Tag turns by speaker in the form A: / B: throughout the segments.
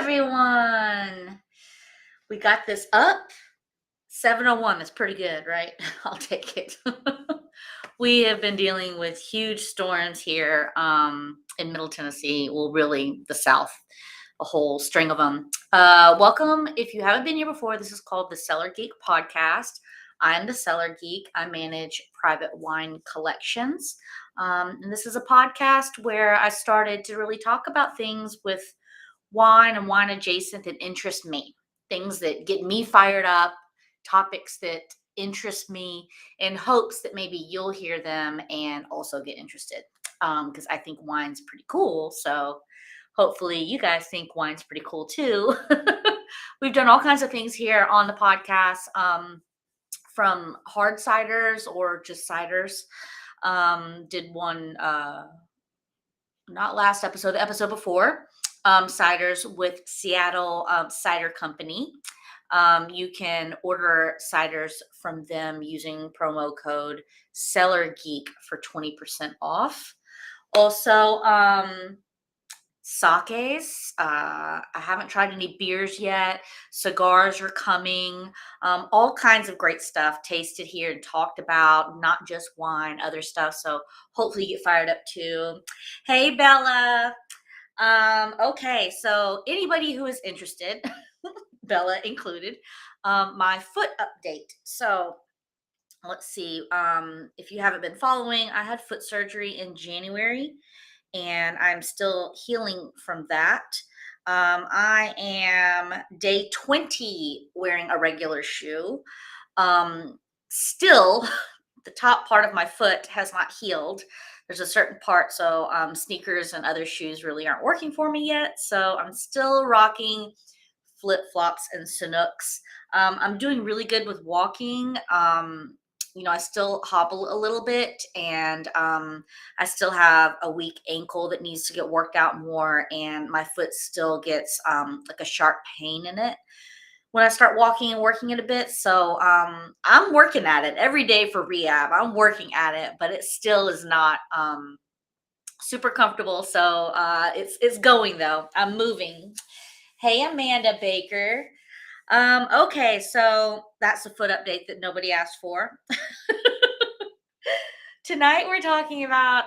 A: everyone. We got this up. 7:01. That's pretty good, right? I'll take it. We have been dealing with huge storms here in Middle Tennessee. Well, really the South, a whole string of them. Welcome. If you haven't been here before, this is called the Cellar Geek podcast. I'm the Cellar Geek. I manage private wine collections. And this is a podcast where I started to really talk about things with wine and wine adjacent that interest me, things that get me fired up, topics that interest me, in hopes that maybe you'll hear them and also get interested. Because I think wine's pretty cool. So hopefully you guys think wine's pretty cool too. We've done all kinds of things here on the podcast, from hard ciders or just ciders. Did one, not last episode, the episode before, ciders with Seattle Cider Company. You can order ciders from them using promo code Cellar Geek for 20% off. Also, sakes. I haven't tried any beers yet. Cigars are coming. All kinds of great stuff tasted here and talked about, not just wine, other stuff. So hopefully you get fired up too. Hey, Bella. Okay, so anybody who is interested, Bella included, my foot update. So let's see. If you haven't been following, I had foot surgery in January and I'm still healing from that. I am day 20 wearing a regular shoe. Still, the top part of my foot has not healed. There's a certain part, so sneakers and other shoes really aren't working for me yet. So I'm still rocking flip-flops and Sanooks. I'm doing really good with walking. I still hobble a little bit, and I still have a weak ankle that needs to get worked out more, and my foot still gets like a sharp pain in it when I start walking and working it a bit. So I'm working at it every day for rehab. I'm working at it, but it still is not super comfortable. So it's going though. I'm moving. Hey, Amanda Baker. Okay, so that's a foot update that nobody asked for. Tonight we're talking about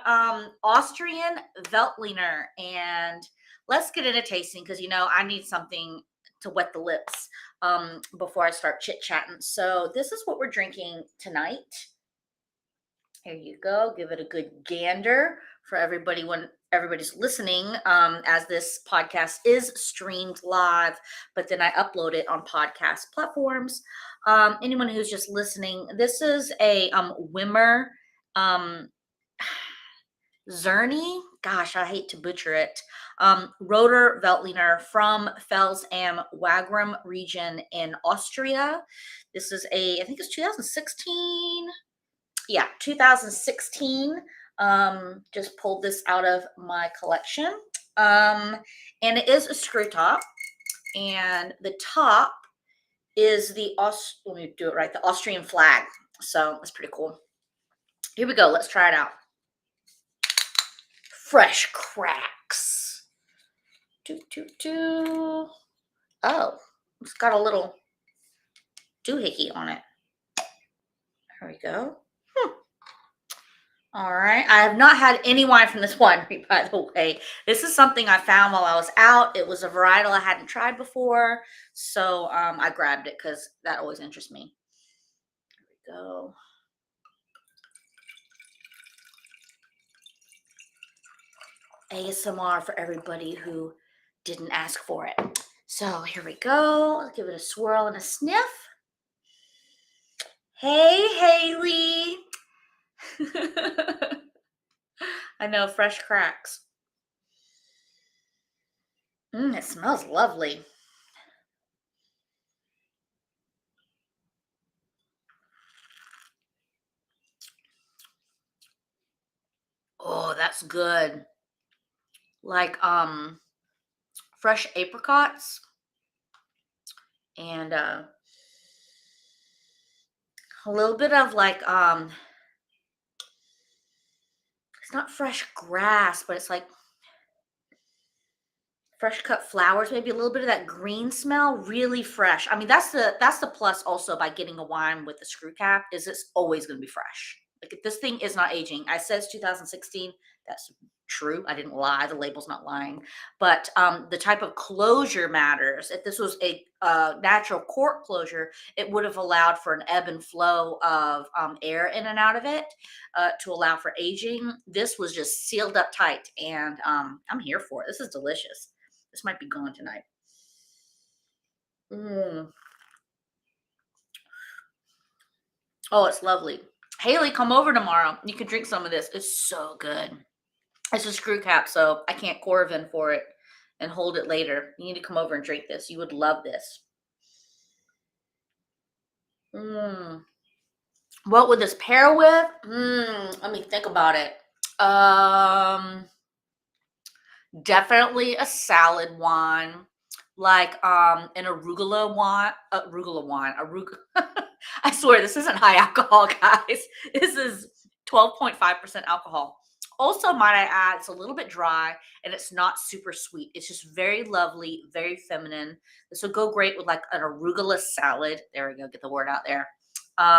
A: Austrian Veltliner, and let's get into tasting because I need something to wet the lips before I start chit-chatting. So this is what we're drinking tonight. Here you go. Give it a good gander for everybody when everybody's listening, as this podcast is streamed live, but then I upload it on podcast platforms. Anyone who's just listening, this is a Wimmer Czerny. Gosh, I hate to butcher it. Roter Veltliner from Fels am Wagram region in Austria. This is I think it's 2016. Yeah, 2016. Just pulled this out of my collection. And it is a screw top. And the top is let me do it right, the Austrian flag. So that's pretty cool. Here we go. Let's try it out. Fresh cracks. Oh, it's got a little doohickey on it. There we go. All right. I have not had any wine from this winery, by the way. This is something I found while I was out. It was a varietal I hadn't tried before. So I grabbed it because that always interests me. Here we go. ASMR for everybody who didn't ask for it. So here we go. I'll give it a swirl and a sniff. Hey, Haley. I know, fresh cracks. It smells lovely. Oh, that's good. Like fresh apricots and a little bit of like it's not fresh grass, but it's like Fresh cut flowers, maybe a little bit of that green smell, really fresh. I mean, that's the plus also by getting a wine with the screw cap is it's always going to be fresh. Like if this thing is not aging. I says 2016. That's true. I didn't lie. The label's not lying. But the type of closure matters. If this was a natural cork closure, it would have allowed for an ebb and flow of air in and out of it to allow for aging. This was just sealed up tight, and I'm here for it. This is delicious. This might be gone tonight. Mm. Oh, it's lovely. Haley, come over tomorrow. You can drink some of this. It's so good. It's a screw cap, so I can't Corvin for it and hold it later. You need to come over and drink this. You would love this. Mm. What would this pair with? Let me think about it. Definitely a salad wine, like an arugula wine, I swear this isn't high alcohol, guys. This is 12.5% alcohol. Also, might I add, it's a little bit dry and it's not super sweet. It's just very lovely, very feminine. This would go great with like an arugula salad. There we go, get the word out there.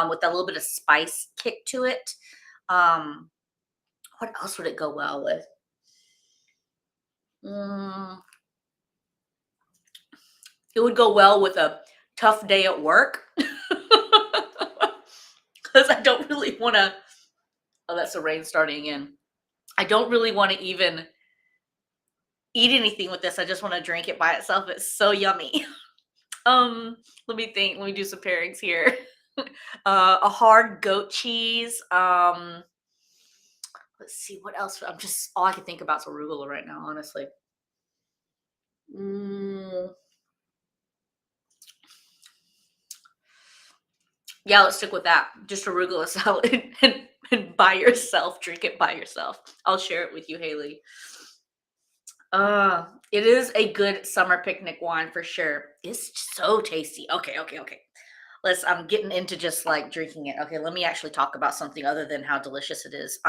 A: With a little bit of spice kick to it. Um, what else would it go well with? Mm, it would go well with a tough day at work because I don't really want to. Oh, that's the rain starting in. I don't really want to even eat anything with this. I just want to drink it by itself. It's so yummy. Let me think. Let me do some pairings here. A hard goat cheese. Let's see what else. I'm just all I can think about is arugula right now, honestly. Mm, yeah, let's stick with that. Just arugula salad and by yourself. Drink it by yourself. I'll share it with you, Haley. It is a good summer picnic wine for sure. It's so tasty. Okay, okay, okay. I'm getting into just like drinking it. Okay, let me actually talk about something other than how delicious it is.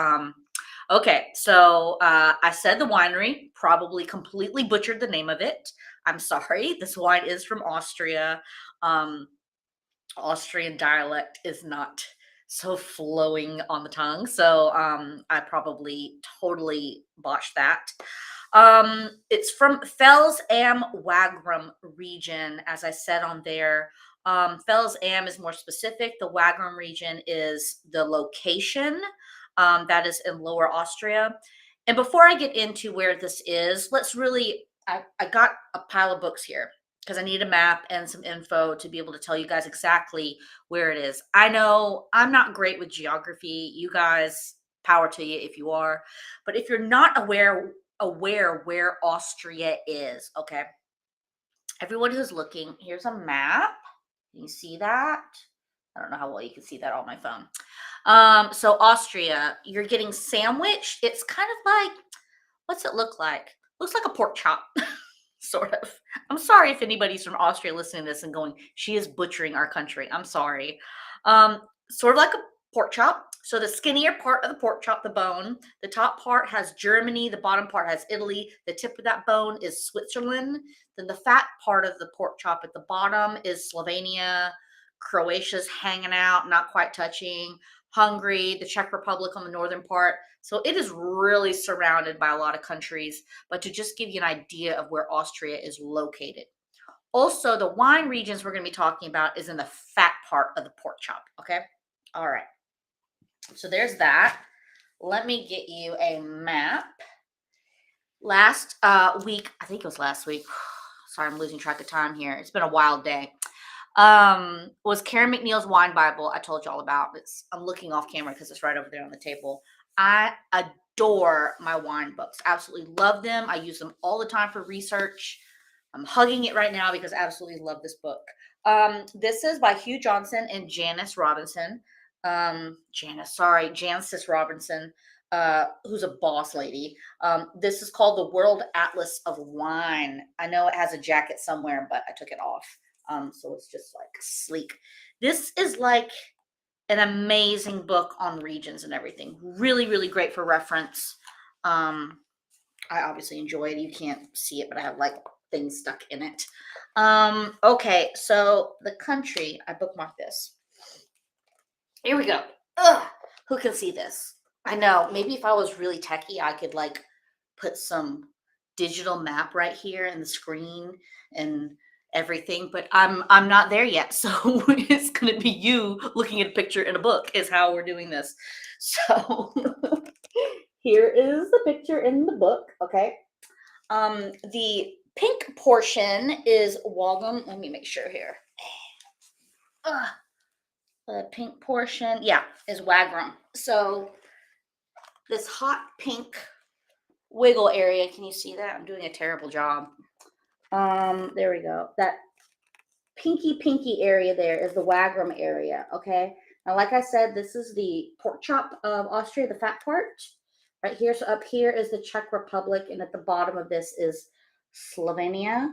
A: Okay, so I said the winery, probably completely butchered the name of it. I'm sorry. This wine is from Austria. Um, Austrian dialect is not so flowing on the tongue. So I probably totally botched that. It's from Fels am Wagram region, as I said on there. Fels am is more specific. The Wagram region is the location that is in Lower Austria. And before I get into where this is, I got a pile of books here because I need a map and some info to be able to tell you guys exactly where it is. I know I'm not great with geography. You guys, power to you if you are. But if you're not aware where Austria is, okay? Everyone who's looking, here's a map. Can you see that? I don't know how well you can see that on my phone. So Austria, you're getting sandwiched. It's kind of like, what's it look like? Looks like a pork chop. Sort of. I'm sorry if anybody's from Austria listening to this and going, she is butchering our country. I'm sorry. Sort of like a pork chop. So the skinnier part of the pork chop, the bone, the top part has Germany, the bottom part has Italy, the tip of that bone is Switzerland. Then the fat part of the pork chop at the bottom is Slovenia, Croatia's hanging out, not quite touching, Hungary, the Czech Republic on the northern part. So it is really surrounded by a lot of countries, but to just give you an idea of where Austria is located. Also, the wine regions we're going to be talking about is in the fat part of the pork chop. Okay. All right. So there's that. Let me get you a map. Last week, I think it was last week. Sorry, I'm losing track of time here. It's been a wild day. Was Karen McNeil's wine Bible I told you all about. I'm looking off camera because it's right over there on the table. I adore my wine books. Absolutely love them. I use them all the time for research. I'm hugging it right now because I absolutely love this book. This is by Hugh Johnson and Janice Robinson. Janice Robinson, who's a boss lady. This is called the World Atlas of Wine. I know it has a jacket somewhere, but I took it off. So it's just like sleek. This is like an amazing book on regions and everything. Really, really great for reference. I obviously enjoy it. You can't see it, but I have like things stuck in it. Okay, so the country, I bookmarked this. Here we go. Ugh, who can see this? I know. Maybe if I was really techie, I could like put some digital map right here in the screen and everything, but I'm not there yet. So it's going to be you looking at a picture in a book is how we're doing this. So here is the picture in the book, okay? The pink portion is Walgum. Let me make sure here. Ugh, the pink portion, yeah, is Wagram. So this hot pink wiggle area, can you see that? I'm doing a terrible job. There we go. That pinky area there is the Wagram area, okay? Now, like I said, this is the pork chop of Austria, the fat part. Right here, so up here is the Czech Republic, and at the bottom of this is Slovenia.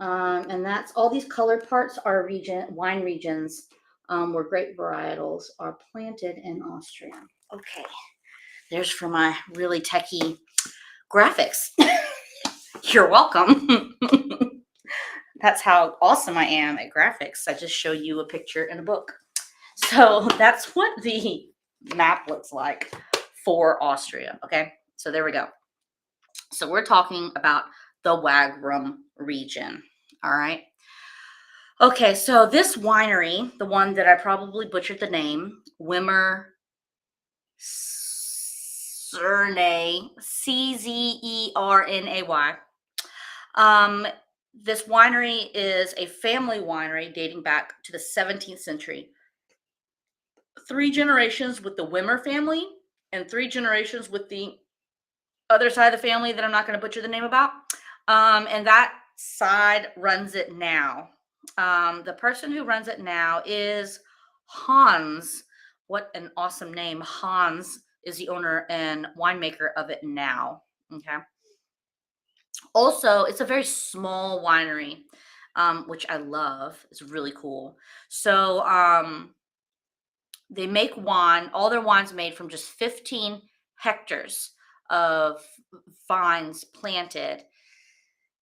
A: And that's all these colored parts are wine regions where grape varietals are planted in Austria. Okay, there's for my really techie graphics. You're welcome. That's how awesome I am at graphics. I just show you a picture in a book. So that's what the map looks like for Austria. Okay, so there we go. So we're talking about the Wagram region. All right. Okay, so this winery, the one that I probably butchered the name, Wimmer Czerny, Czernay. This winery is a family winery dating back to the 17th century. 3 generations with the Wimmer family and 3 generations with the other side of the family that I'm not going to butcher the name about. And that side runs it now. The person who runs it now is Hans. What an awesome name. Hans is the owner and winemaker of it now. Okay. Also, it's a very small winery, which I love. It's really cool. So they make wine, all their wine's made from just 15 hectares of vines planted.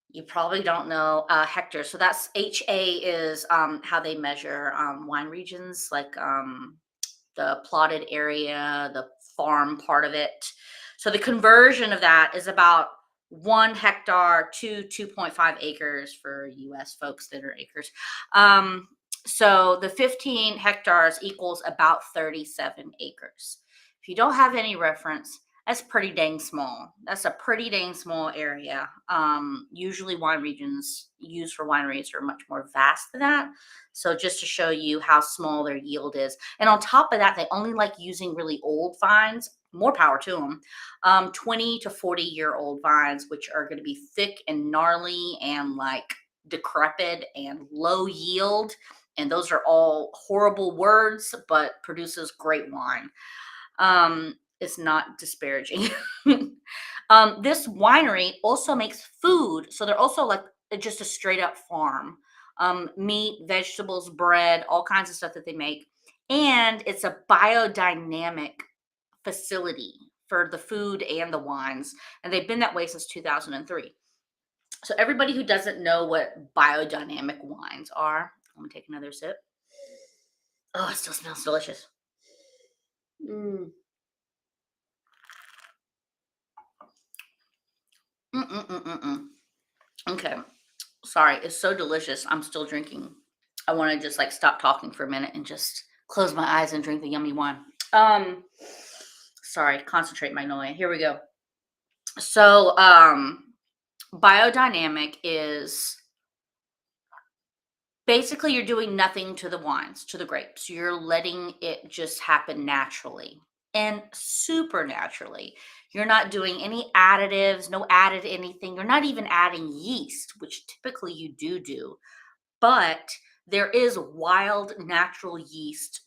A: You probably don't know hectares. So that's HA is how they measure wine regions, like the plotted area, the farm part of it. So the conversion of that is about 1 hectare to 2.5 acres for US folks that are acres. So the 15 hectares equals about 37 acres. If you don't have any reference, that's pretty dang small. That's a pretty dang small area. Usually wine regions used for wineries are much more vast than that. So just to show you how small their yield is. And on top of that, they only like using really old vines. More power to them. 20 to 40-year-old vines, which are going to be thick and gnarly and like decrepit and low yield. And those are all horrible words, but produces great wine. It's not disparaging. This winery also makes food. So they're also like just a straight up farm. Meat, vegetables, bread, all kinds of stuff that they make. And it's a biodynamic facility for the food and the wines. And they've been that way since 2003. So everybody who doesn't know what biodynamic wines are, I'm gonna take another sip. Oh, it still smells delicious. Mm. Mm-mm-mm-mm-mm. Okay. Sorry, it's so delicious. I'm still drinking. I want to just like stop talking for a minute and just close my eyes and drink the yummy wine. Um, sorry, concentrate my noise. Here we go. So, biodynamic is basically you're doing nothing to the wines, to the grapes. You're letting it just happen naturally and supernaturally. You're not doing any additives, no added anything. You're not even adding yeast, which typically you do. But there is wild natural yeast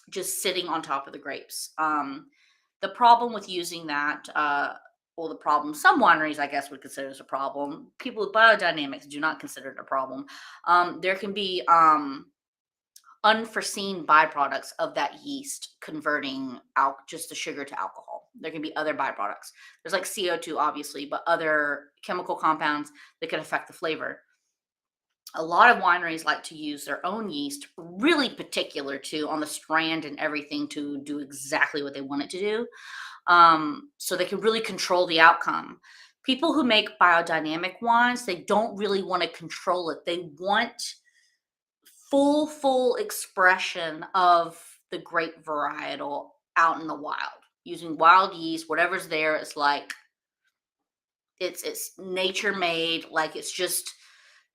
A: just sitting on top of the grapes. The problem with using that, well, the problem some wineries, I guess, would consider as a problem. People with biodynamics do not consider it a problem. There can be unforeseen byproducts of that yeast converting out just the sugar to alcohol. There can be other byproducts. There's like CO2, obviously, but other chemical compounds that can affect the flavor. A lot of wineries like to use their own yeast, really particular too, on the strand and everything to do exactly what they want it to do. So they can really control the outcome. People who make biodynamic wines, they don't really want to control it. They want full expression of the grape varietal out in the wild using wild yeast. Whatever's there is like it's nature made, like it's just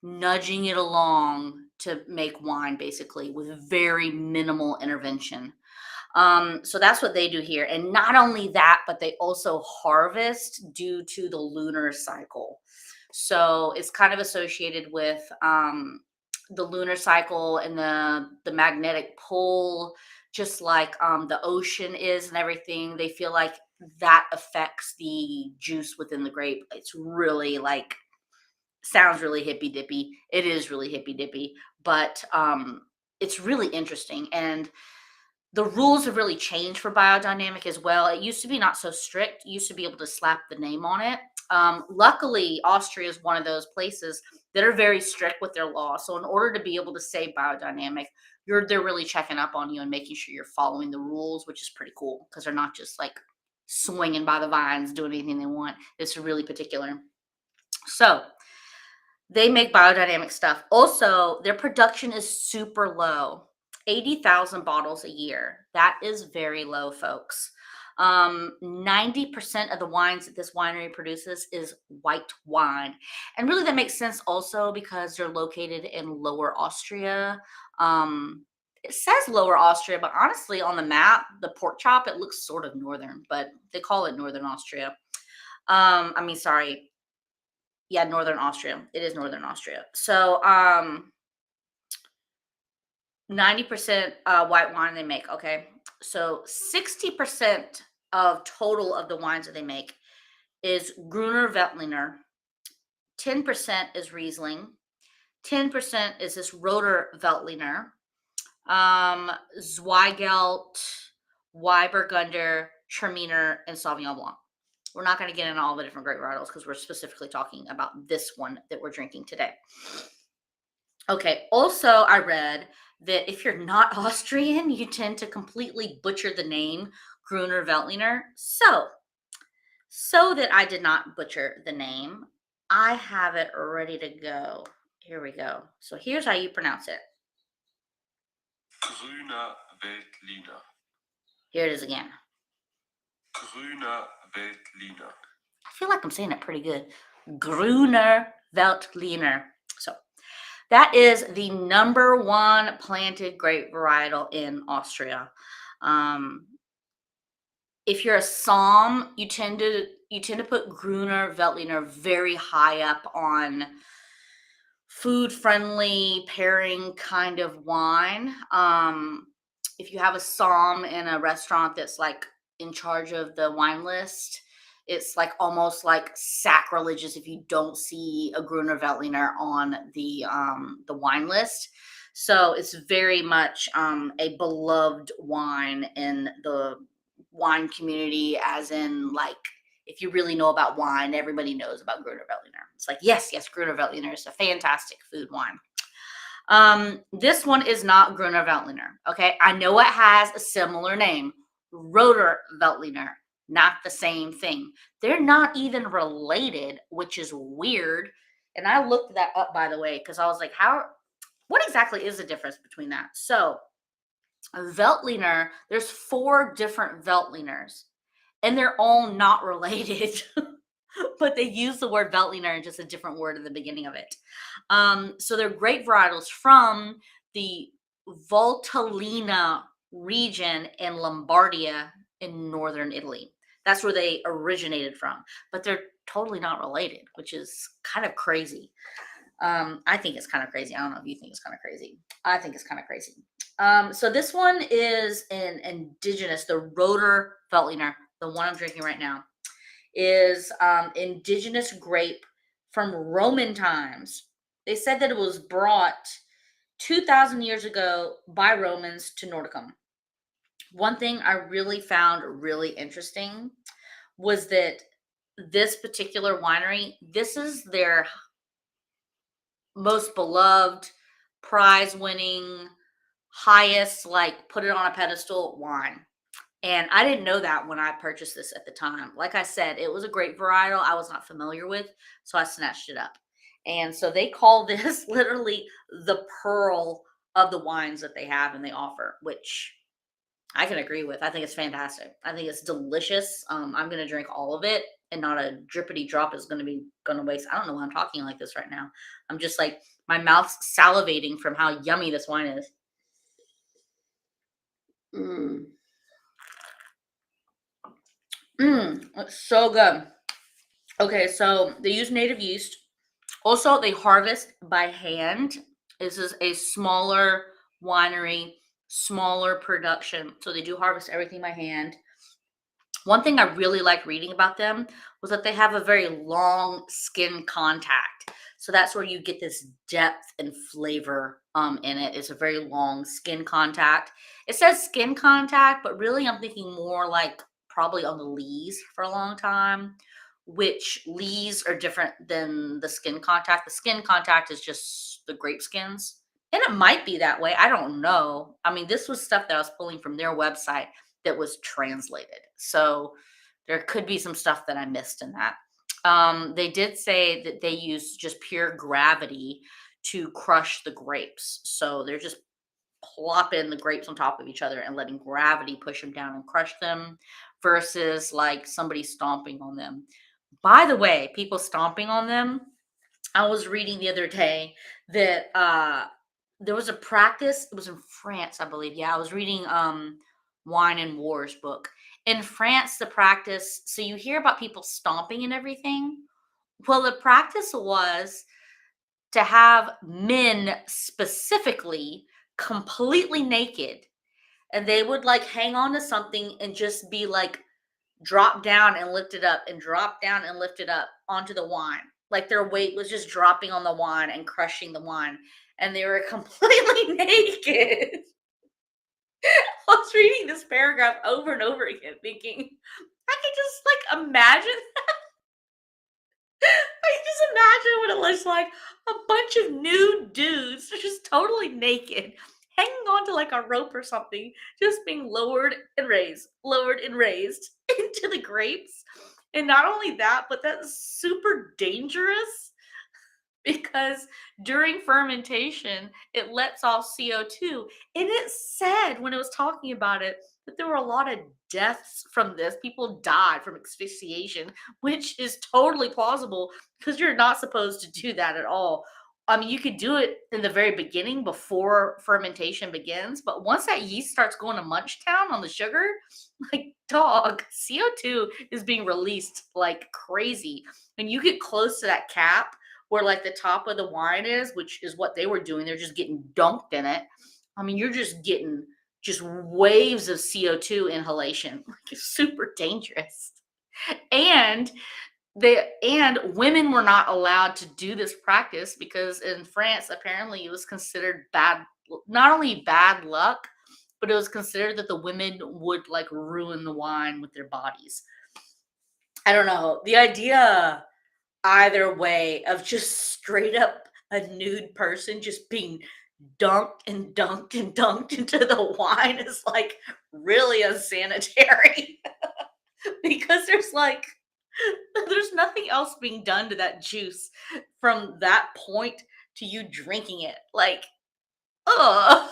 A: nudging it along to make wine basically with very minimal intervention. So that's what they do here. And not only that, but they also harvest due to the lunar cycle. So it's kind of associated with the lunar cycle and the magnetic pole, just like the ocean is and everything. They feel like that affects the juice within the grape. It's really like sounds really hippy dippy. It is really hippy dippy, but it's really interesting. And the rules have really changed for biodynamic as well. It used to be not so strict. You used to be able to slap the name on it. Luckily, Austria is one of those places that are very strict with their law. So in order to be able to say biodynamic, they're really checking up on you and making sure you're following the rules, which is pretty cool because they're not just like swinging by the vines, doing anything they want. It's really particular. So they make biodynamic stuff. Also, their production is super low. 80,000 bottles a year. That is very low, folks. 90% of the wines that this winery produces is white wine. And really that makes sense also because they're located in Lower Austria. It says Lower Austria, but honestly on the map, the pork chop, it looks sort of northern, but they call it Northern Austria. Sorry. Yeah, Northern Austria. It is Northern Austria. So 90% white wine they make. Okay. So 60% of total of the wines that they make is Gruner Veltliner. 10% is Riesling. 10% is this Roter Veltliner. Zweigelt, Weiburgunder, Traminer, and Sauvignon Blanc. We're not going to get into all the different grape varietals because we're specifically talking about this one that we're drinking today. Okay, also I read that if you're not Austrian, you tend to completely butcher the name Gruner Veltliner. So that I did not butcher the name, I have it ready to go. Here we go. So here's how you pronounce it.
B: Grüner Veltliner.
A: Here it is again.
B: Grüner Veltliner.
A: I feel like I'm saying it pretty good. Gruner Veltliner. So that is the number one planted grape varietal in Austria. If you're a Somm, you tend to put Gruner Veltliner very high up on food friendly pairing kind of wine. If you have a Somm in a restaurant that's like in charge of the wine list, it's like almost like sacrilegious if you don't see a Gruner Veltliner on the wine list. So it's very much a beloved wine in the wine community, as in like if you really know about wine, everybody knows about Gruner Veltliner. It's like yes, Gruner Veltliner is a fantastic food wine. This one is not Gruner Veltliner. Okay, I know it has a similar name, Roter Veltliner. Not the same thing. They're not even related, which is weird. And I looked that up, by the way, because I was like, what exactly is the difference between that? So, a Veltliner, there's 4 different Veltliners, and they're all not related. But they use the word Veltliner and just a different word at the beginning of it. So they're grape varietals from the Valtellina region in Lombardia in northern Italy. That's where they originated from, but they're totally not related, which is kind of crazy. I think it's kind of crazy. I don't know if you think it's kind of crazy. I think it's kind of crazy. So this one is an indigenous, the Roter Veltliner, the one I'm drinking right now, is indigenous grape from Roman times. They said that it was brought 2,000 years ago by Romans to Nordicum. One thing I really found really interesting was that this particular winery, this is their most beloved, prize winning, highest, like put it on a pedestal wine. And I didn't know that when I purchased this at the time. Like I said, it was a grape varietal I was not familiar with, so I snatched it up. And so they call this literally the pearl of the wines that they have and they offer, which I can agree with. I think it's fantastic. I think it's delicious. I'm gonna drink all of it, and not a drippity drop is gonna waste. I don't know why I'm talking like this right now. I'm just like my mouth's salivating from how yummy this wine is. Mm. It's so good. Okay, so they use native yeast. Also, they harvest by hand. This is a smaller winery, smaller production. So they do harvest everything by hand. One thing I really like reading about them was that they have a very long skin contact. So that's where you get this depth and flavor in it. It's a very long skin contact. It says skin contact, but really I'm thinking more like probably on the lees for a long time, which lees are different than the skin contact. The skin contact is just the grape skins. And it might be that way. I don't know. I mean, this was stuff that I was pulling from their website that was translated. So there could be some stuff that I missed in that. They did say that they use just pure gravity to crush the grapes. So they're just plopping the grapes on top of each other and letting gravity push them down and crush them versus like somebody stomping on them. By the way, people stomping on them, I was reading the other day that there was a practice. It was in France, I believe. Yeah, I was reading Wine and Wars book. In France, the practice. So you hear about people stomping and everything. Well, the practice was to have men specifically completely naked, and they would like hang on to something and just be like drop down and lift it up and drop down and lift it up onto the wine. Like their weight was just dropping on the wine and crushing the wine. And they were completely naked. I was reading this paragraph over and over again, thinking, I could just like imagine. I can just imagine what it looks like. A bunch of nude dudes, just totally naked, hanging onto like a rope or something, just being lowered and raised into the grapes. And not only that, but that's super dangerous because during fermentation, it lets off CO2. And it said when it was talking about it that there were a lot of deaths from this. People died from asphyxiation, which is totally plausible because you're not supposed to do that at all. I mean, you could do it in the very beginning before fermentation begins, but once that yeast starts going to munch town on the sugar, like dog, CO2 is being released like crazy. When you get close to that cap, where like the top of the wine is, which is what they were doing. They're just getting dunked in it. I mean, you're just getting just waves of CO2 inhalation. Like it's super dangerous. And women were not allowed to do this practice because in France apparently it was considered bad, not only bad luck, but it was considered that the women would like ruin the wine with their bodies. I don't know. The idea either way of just straight up a nude person just being dunked and dunked and dunked into the wine is like really unsanitary because there's nothing else being done to that juice from that point to you drinking it. Like, oh,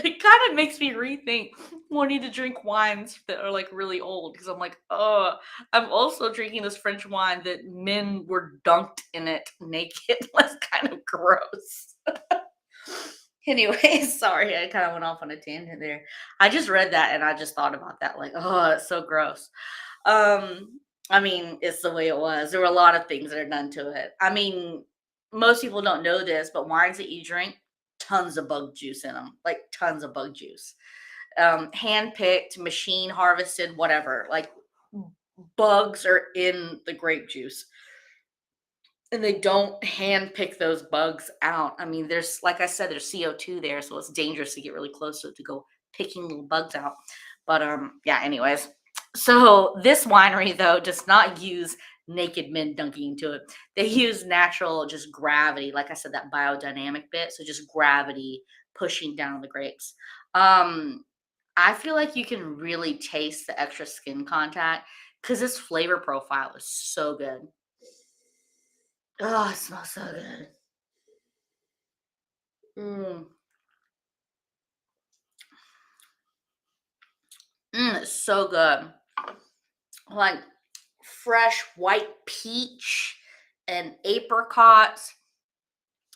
A: it kind of makes me rethink wanting to drink wines that are like really old because I'm like, oh, I'm also drinking this French wine that men were dunked in it naked. That's kind of gross. Anyway, sorry, I kind of went off on a tangent there. I just read that and I just thought about that, like, oh, it's so gross. I mean, it's the way it was. There were a lot of things that are done to it. I mean, most people don't know this, but wines that you drink, tons of bug juice in them, like tons of bug juice. Hand picked, machine harvested, whatever. Like bugs are in the grape juice. And they don't hand pick those bugs out. I mean, there's like I said, there's CO2 there, so it's dangerous to get really close to it to go picking little bugs out. But yeah, anyways. So this winery though does not use naked men dunking into it. They use natural just gravity, like I said, that biodynamic bit. So just gravity pushing down the grapes. Um, I feel like you can really taste the extra skin contact because this flavor profile is so good. Oh, it smells so good. Mm. It's so good. Like fresh white peach and apricots.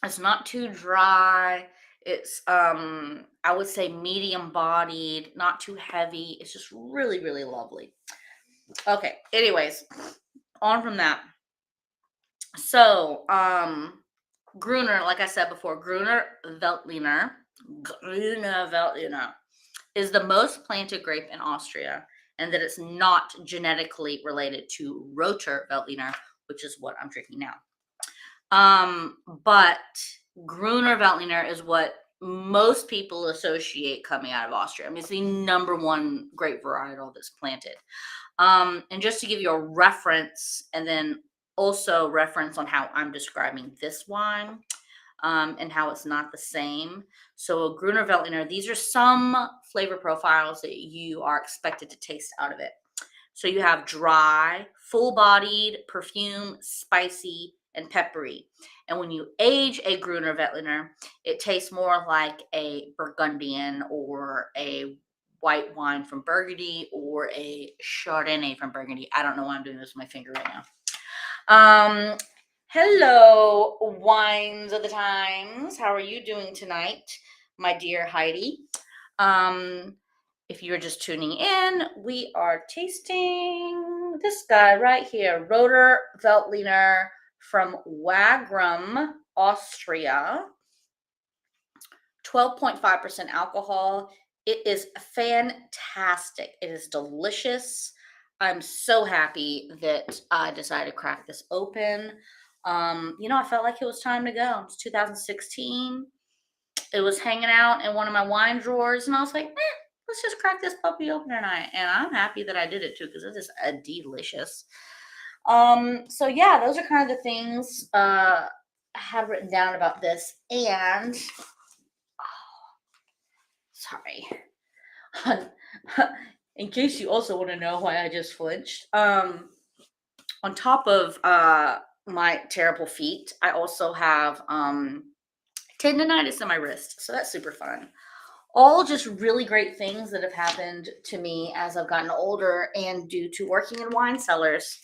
A: It's not too dry. It's I would say medium bodied, not too heavy. It's just really, really lovely. Okay, anyways, on from that. So, Gruner, like I said before, Gruner Veltliner is the most planted grape in Austria, and that it's not genetically related to Roter Veltliner, which is what I'm drinking now. But Gruner Veltliner is what most people associate coming out of Austria. I mean, it's the number one grape varietal that's planted. And just to give you a reference, and then also reference on how I'm describing this wine, and how it's not the same. So a Gruner Veltliner, these are some flavor profiles that you are expected to taste out of it. So you have dry, full-bodied, perfume, spicy, and peppery. And when you age a Gruner Veltliner, it tastes more like a Burgundian or a white wine from Burgundy or a Chardonnay from Burgundy. I don't know why I'm doing this with my finger right now. Hello, wines of the times. How are you doing tonight, my dear Heidi? If you're just tuning in, we are tasting this guy right here, Roter Veltliner from Wagram, Austria. 12.5% alcohol. It is fantastic. It is delicious. I'm so happy that I decided to crack this open. I felt like it was time to go. It's 2016. It was hanging out in one of my wine drawers, and I was like, let's just crack this puppy open tonight. And I'm happy that I did it too, because it is delicious. So yeah, those are kind of the things I have written down about this. And sorry. In case you also want to know why I just flinched, on top of my terrible feet, I also have tendonitis in my wrist, so that's super fun. All just really great things that have happened to me as I've gotten older, and due to working in wine cellars,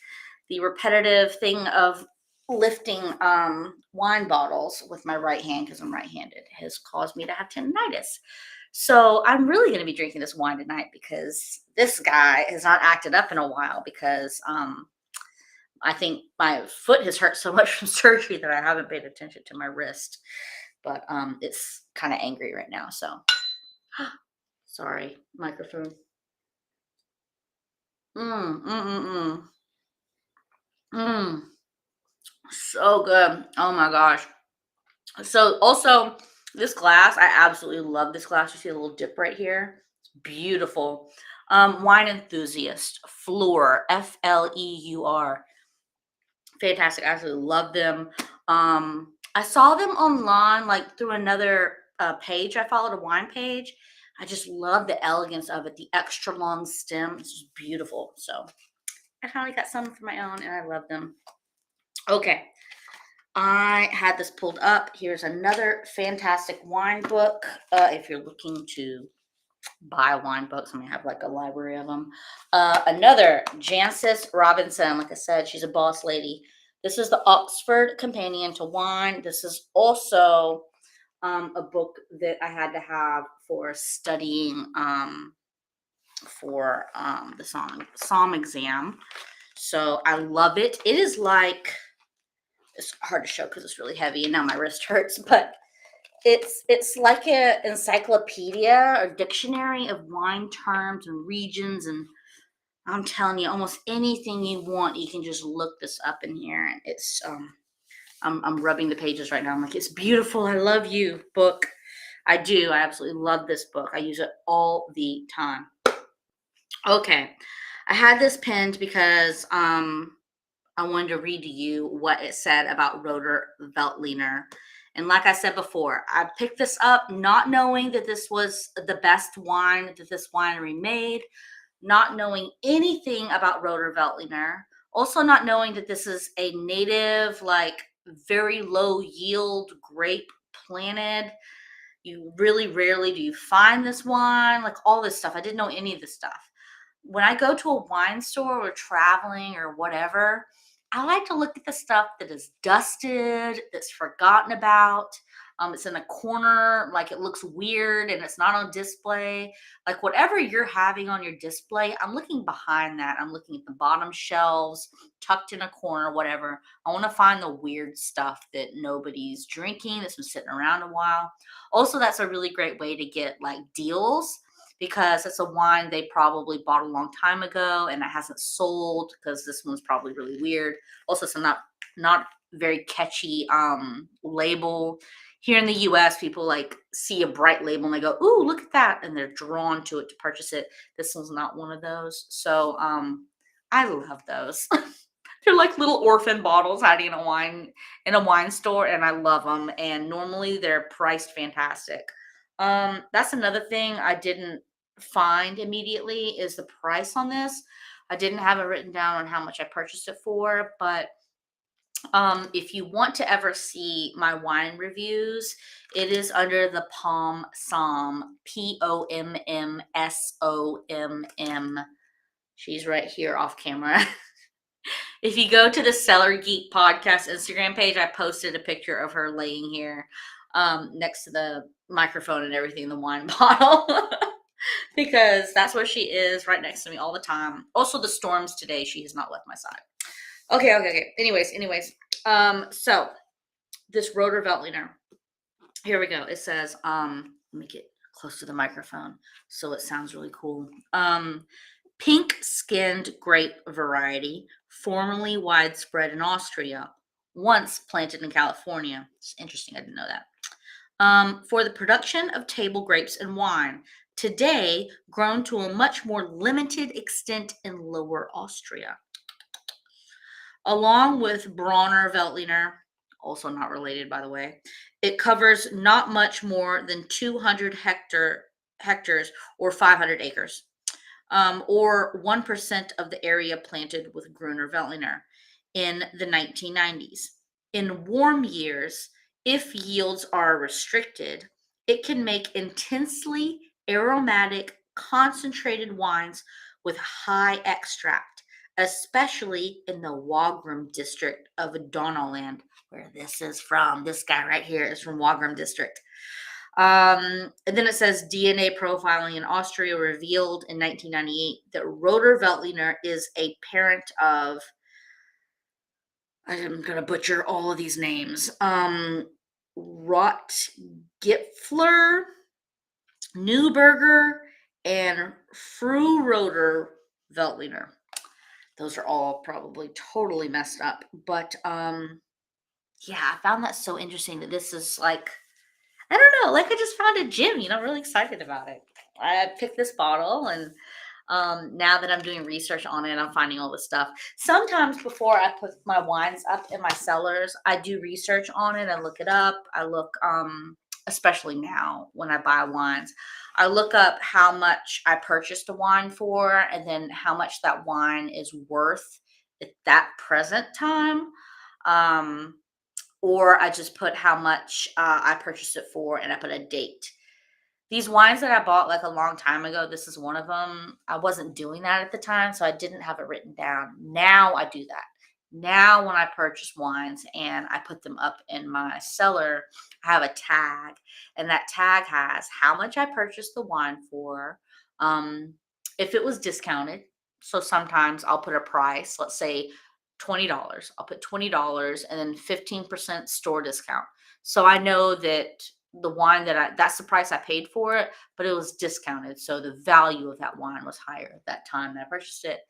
A: the repetitive thing of lifting wine bottles with my right hand, because I'm right-handed, has caused me to have tendonitis. So I'm really going to be drinking this wine tonight because this guy has not acted up in a while, because I think my foot has hurt so much from surgery that I haven't paid attention to my wrist. But it's kind of angry right now. So sorry, microphone. Mm, mm, mm, mm. Mm, so good. Oh my gosh. So also this glass, I absolutely love this glass. You see a little dip right here. It's beautiful. Wine enthusiast, Fleur, Fleur. Fantastic. I absolutely love them. I saw them online, like through another page. I followed a wine page. I just love the elegance of it, the extra long stem. It's just beautiful. So I finally got some for my own, and I love them. Okay. I had this pulled up. Here's another fantastic wine book. If you're looking to buy wine books, I mean, I have like a library of them. Another Jancis Robinson. Like I said, she's a boss lady. This is the Oxford Companion to Wine. This is also a book that I had to have for studying for the Somm exam. So I love it. It is like, it's hard to show because it's really heavy and now my wrist hurts, but it's like an encyclopedia or dictionary of wine terms and regions, and I'm telling you, almost anything you want, you can just look this up in here. And it's I'm rubbing the pages right now. I'm like, it's beautiful. I love you, book. I do. I absolutely love this book. I use it all the time. Okay. I had this pinned because I wanted to read to you what it said about Roter Veltliner. And like I said before, I picked this up not knowing that this was the best wine that this winery made, not knowing anything about Roter Veltliner, also not knowing that this is a native, like very low yield grape planted. You really rarely do you find this wine, like all this stuff. I didn't know any of this stuff. When I go to a wine store or traveling or whatever, I like to look at the stuff that is dusted, that's forgotten about. It's in a corner, like it looks weird and it's not on display. Like whatever you're having on your display, I'm looking behind that. I'm looking at the bottom shelves, tucked in a corner, whatever. I want to find the weird stuff that nobody's drinking, that's been sitting around a while. Also, that's a really great way to get like deals because it's a wine they probably bought a long time ago and it hasn't sold because this one's probably really weird. Also, it's a not very catchy label. Here in the US, people like see a bright label and they go, "Ooh, look at that," and they're drawn to it to purchase it. This one's not one of those. So I love those. They're like little orphan bottles hiding in a wine store, and I love them. And normally they're priced fantastic. That's another thing I didn't find immediately is the price on this. I didn't have it written down on how much I purchased it for, but if you want to ever see my wine reviews, it is under the Pomm Somm, POMMSOMM. She's right here off camera. If you go to the Cellar Geek podcast Instagram page, I posted a picture of her laying here next to the microphone and everything, the wine bottle, because that's where she is, right next to me all the time. Also, the storms today, she has not left my side. Okay. Anyways. So this Roter Veltliner, here we go. It says, let me get close to the microphone so it sounds really cool. Pink-skinned grape variety, formerly widespread in Austria, once planted in California. It's interesting, I didn't know that. For the production of table grapes and wine, today grown to a much more limited extent in Lower Austria. Along with Bronner Veltliner, also not related by the way, it covers not much more than 200 hectares or 500 acres, or 1% of the area planted with Gruner Veltliner in the 1990s. In warm years, if yields are restricted, it can make intensely aromatic, concentrated wines with high extract, especially in the Wagram district of Donauland, where this is from. This guy right here is from Wagram district. And then it says DNA profiling in Austria revealed in 1998 that Roter Veltliner is a parent of, I'm going to butcher all of these names, Rotgipfler, Neuberger, and Frühroter Veltliner. Those are all probably totally messed up. But yeah, I found that so interesting that this is like, I don't know, like I just found a gem, really excited about it. I picked this bottle and now that I'm doing research on it, I'm finding all this stuff. Sometimes before I put my wines up in my cellars, I do research on it. I look it up. I look, especially now when I buy wines, I look up how much I purchased a wine for and then how much that wine is worth at that present time. Or I just put how much I purchased it for and I put a date. These wines that I bought like a long time ago, this is one of them. I wasn't doing that at the time, so I didn't have it written down. Now I do that. Now when I purchase wines and I put them up in my cellar, I have a tag, and that tag has how much I purchased the wine for, if it was discounted. So sometimes I'll put a price, let's say $20. I'll put $20 and then 15% store discount. So I know that the wine that's the price I paid for it, but it was discounted. So the value of that wine was higher at that time that I purchased it.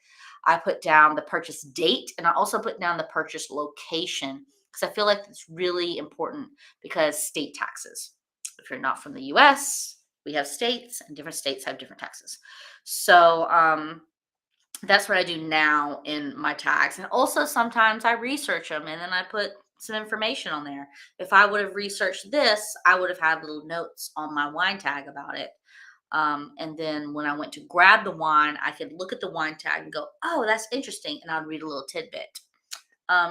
A: I put down the purchase date and I also put down the purchase location because I feel like it's really important because state taxes. If you're not from the US, we have states, and different states have different taxes. So that's what I do now in my tags. And also sometimes I research them and then I put some information on there. If I would have researched this, I would have had little notes on my wine tag about it. And then when I went to grab the wine, I could look at the wine tag and go, oh, that's interesting. And I'd read a little tidbit.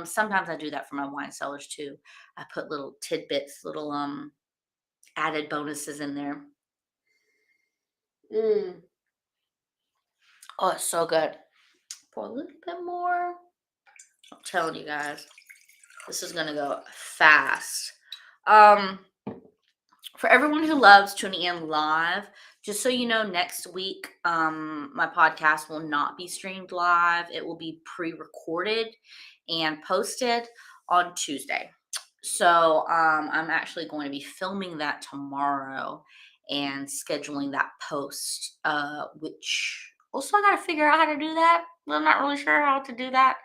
A: Sometimes I do that for my wine cellars too. I put little tidbits, little added bonuses in there. Mm. Oh, it's so good. Pour a little bit more. I'm telling you guys, this is gonna go fast. For everyone who loves tuning in live, just so you know, next week, my podcast will not be streamed live. It will be pre-recorded and posted on Tuesday. So I'm actually going to be filming that tomorrow and scheduling that post, which also I got to figure out how to do that. I'm not really sure how to do that.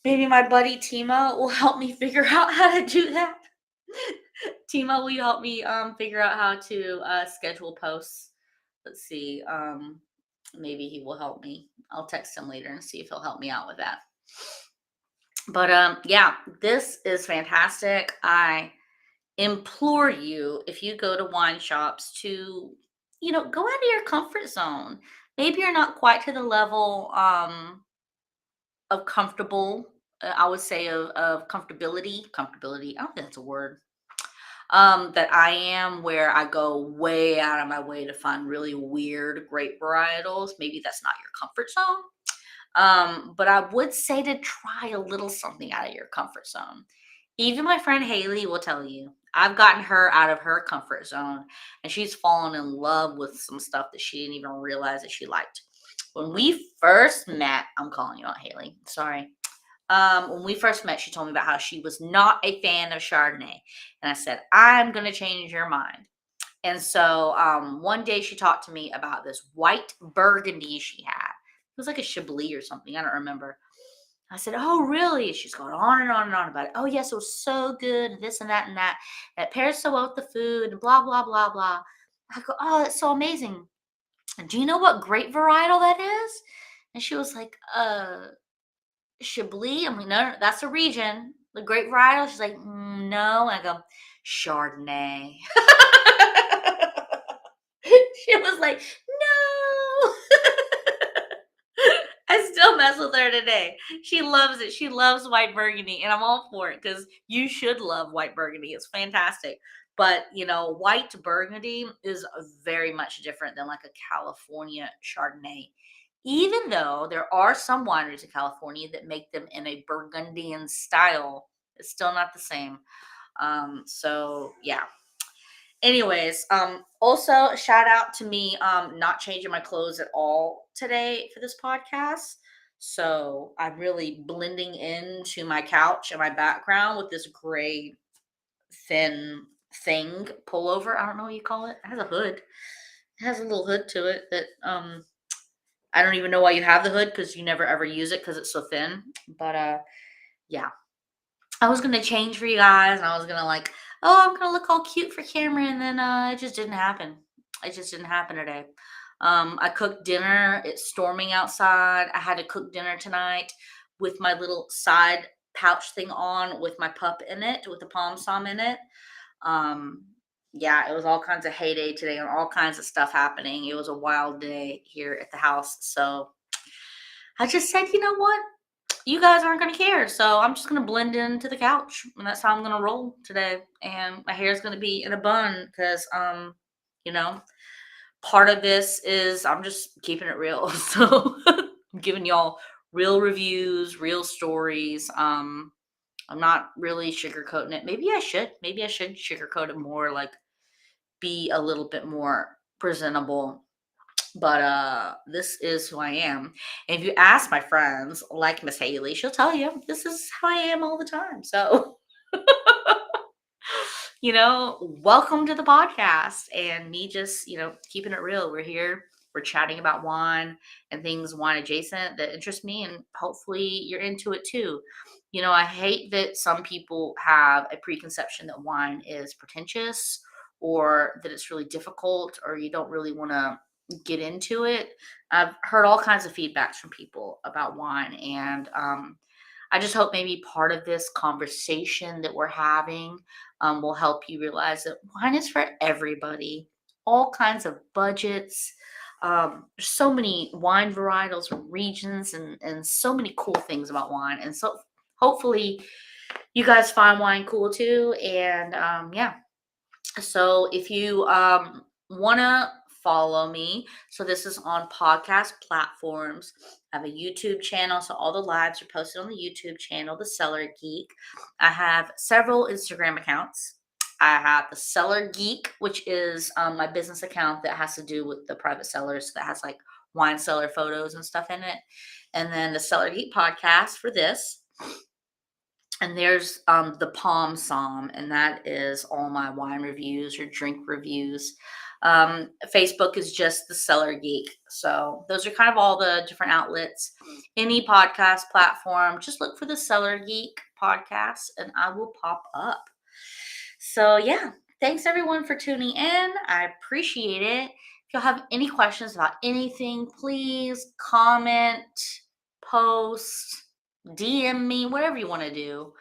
A: Maybe my buddy Timo will help me figure out how to do that. Timo, will you help me figure out how to schedule posts? Let's see. Maybe he will help me. I'll text him later and see if he'll help me out with that. But yeah, this is fantastic. I implore you, if you go to wine shops, to go out of your comfort zone. Maybe you're not quite to the level of comfortable. I would say of comfortability. I don't think that's a word. That I am, where I go way out of my way to find really weird grape varietals. Maybe that's not your comfort zone. But I would say to try a little something out of your comfort zone. Even my friend Haley will tell you, I've gotten her out of her comfort zone and she's fallen in love with some stuff that she didn't even realize that she liked. When we first met, I'm calling you out, Haley. Sorry. When we first met, she told me about how she was not a fan of Chardonnay. And I said, I'm going to change your mind. And so one day she talked to me about this white Burgundy she had. It was like a Chablis or something. I don't remember. I said, oh, really? She's going on and on and on about it. Oh, yes, it was so good. And this and that and that. And it pairs so well with the food and blah, blah, blah, blah. I go, oh, that's so amazing. And do you know what grape varietal that is? And she was like, Chablis. I'm like, no, that's a region. The grape varietal. She's like, no. And I go, Chardonnay. She was like, no. I still mess with her today. She loves it. She loves white Burgundy, and I'm all for it because you should love white Burgundy. It's fantastic. But, white Burgundy is very much different than like a California Chardonnay. Even though there are some wineries in California that make them in a Burgundian style, it's still not the same. So yeah. Anyways, also shout out to me not changing my clothes at all today for this podcast. So I'm really blending into my couch and my background with this gray thin thing pullover. I don't know what you call it. It has a hood. It has a little hood to it that I don't even know why you have the hood because you never ever use it because it's so thin. But yeah. I was gonna change for you guys, and I was gonna like, oh, I'm gonna look all cute for camera, and then it just didn't happen. It just didn't happen today. I cooked dinner. It's storming outside. I had to cook dinner tonight with my little side pouch thing on, with my pup in it, with the Pomm Somm in it. Um, yeah, it was all kinds of heyday today, and all kinds of stuff happening. It was a wild day here at the house, so I just said, you know what? You guys aren't going to care. So I'm just going to blend into the couch. And that's how I'm going to roll today. And my hair is going to be in a bun because, you know, part of this is I'm just keeping it real. So I'm giving y'all real reviews, real stories. I'm not really sugarcoating it. Maybe I should. Maybe I should sugarcoat it more, like be a little bit more presentable. But this is who I am. And if you ask my friends like Miss Haley, she'll tell you this is how I am all the time. So, welcome to the podcast and me just, keeping it real. We're here, we're chatting about wine and things wine adjacent that interest me, and hopefully you're into it too. I hate that some people have a preconception that wine is pretentious or that it's really difficult or you don't really want to get into it. I've heard all kinds of feedbacks from people about wine, and I just hope maybe part of this conversation that we're having will help you realize that wine is for everybody, all kinds of budgets. There's so many wine varietals and regions, and so many cool things about wine. And so hopefully you guys find wine cool too. And yeah, so if you want to follow me, so this is on podcast platforms. I have a YouTube channel, so all the lives are posted on the YouTube channel, the Cellar Geek. I have several Instagram accounts. I have the Cellar Geek, which is my business account that has to do with the private cellars, that has like wine cellar photos and stuff in it. And then the Cellar Geek podcast for this. And there's the Pomm Somm, and that is all my wine reviews or drink reviews. Facebook is just the Cellar Geek. So those are kind of all the different outlets. Any podcast platform, just look for the Cellar Geek podcast and I will pop up. So yeah, thanks everyone for tuning in. I appreciate it. If you'll have any questions about anything, please comment, post, DM me, whatever you want to do.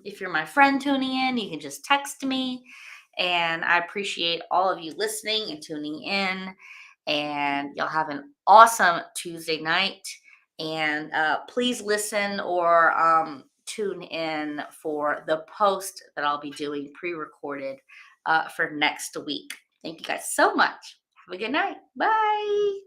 A: If you're my friend tuning in, you can just text me. And I appreciate all of you listening and tuning in. And y'all have an awesome Tuesday night. And please listen or tune in for the post that I'll be doing pre-recorded for next week. Thank you guys so much. Have a good night. Bye.